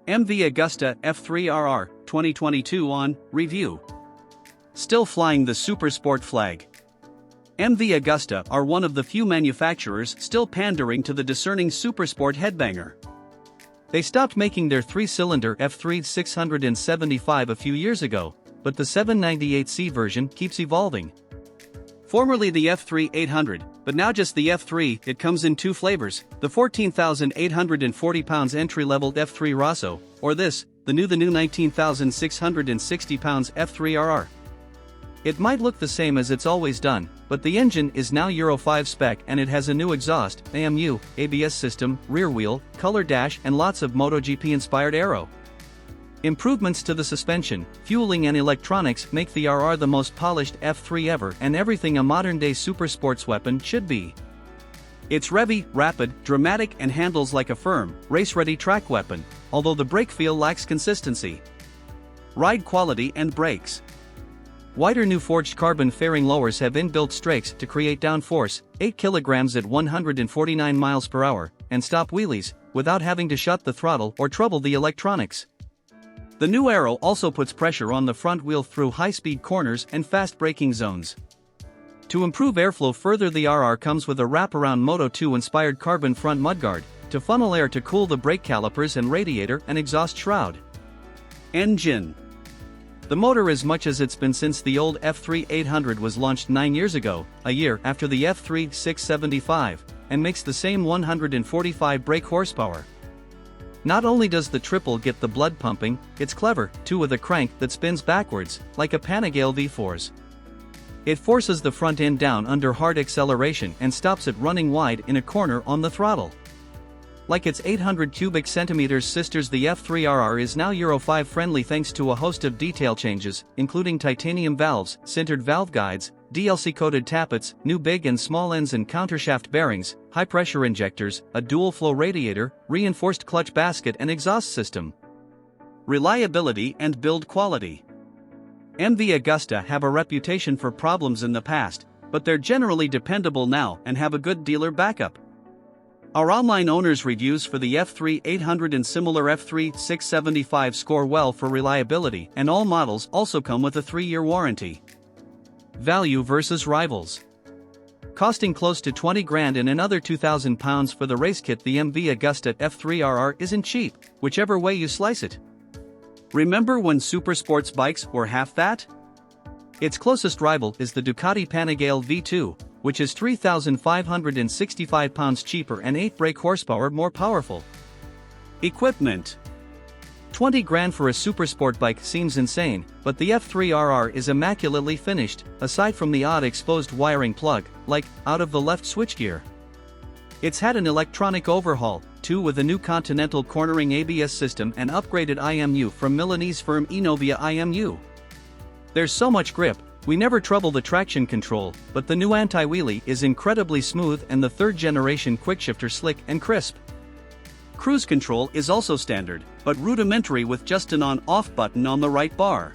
MV AGUSTA F3 RR 2022 on review. Still flying the SUPERSPORT flag. MV AGUSTA are one of the few manufacturers still pandering to the discerning SUPERSPORT headbanger. They stopped making their 3-cylinder F3 675 a few years ago, but the 798C version keeps evolving. Formerly the F3 800, but now just the F3. It comes in two flavors, the 14,840 pounds entry-level F3 Rosso, or the new 19,660 pounds F3 RR. It might look the same as it's always done, but the engine is now Euro 5 spec and it has a new exhaust, AMU, ABS system, rear wheel, color dash and lots of MotoGP-inspired aero. Improvements to the suspension, fueling and electronics make the RR the most polished F3 ever and everything a modern-day supersports weapon should be. It's revvy, rapid, dramatic and handles like a firm, race-ready track weapon, although the brake feel lacks consistency. Ride quality and brakes. Wider new forged carbon fairing lowers have inbuilt strakes to create downforce, 8 kg at 149 miles per hour, and stop wheelies, without having to shut the throttle or trouble the electronics. The new aero also puts pressure on the front wheel through high-speed corners and fast braking zones. To improve airflow further, the RR comes with a wraparound Moto2-inspired carbon front mudguard, to funnel air to cool the brake calipers and radiator and exhaust shroud. Engine. The motor, as much as it's been since the old F3 800 was launched 9 years ago, a year after the F3 675, and makes the same 145 brake horsepower. Not only does the triple get the blood pumping, it's clever, too, with a crank that spins backwards, like a Panigale V4's. It forces the front end down under hard acceleration and stops it running wide in a corner on the throttle. Like its 800 cubic centimeters sisters, the F3 RR is now Euro 5 friendly thanks to a host of detail changes, including titanium valves, sintered valve guides, DLC-coated tappets, new big and small ends and countershaft bearings, high-pressure injectors, a dual-flow radiator, reinforced clutch basket and exhaust system. Reliability and build quality. MV AGUSTA have a reputation for problems in the past, but they're generally dependable now and have a good dealer backup. Our online owners' reviews for the F3 800 and similar F3 675 score well for reliability, and all models also come with a 3-year warranty. Value versus rivals. Costing close to 20 grand and another 2,000 pounds for the race kit, the MV AGUSTA F3 RR isn't cheap, whichever way you slice it. Remember when supersports bikes were half that? Its closest rival is the Ducati Panigale V2, which is 3,565 pounds cheaper and 8 brake horsepower more powerful. Equipment. 20 grand for a supersport bike seems insane, but the F3 RR is immaculately finished, aside from the odd exposed wiring plug, like, out of the left switchgear. It's had an electronic overhaul, too, with a new Continental cornering ABS system and upgraded IMU from Milanese firm Inovia IMU. There's so much grip, we never trouble the traction control, but the new anti-wheelie is incredibly smooth and the 3rd generation quickshifter slick and crisp. Cruise control is also standard, but rudimentary with just an on-off button on the right bar.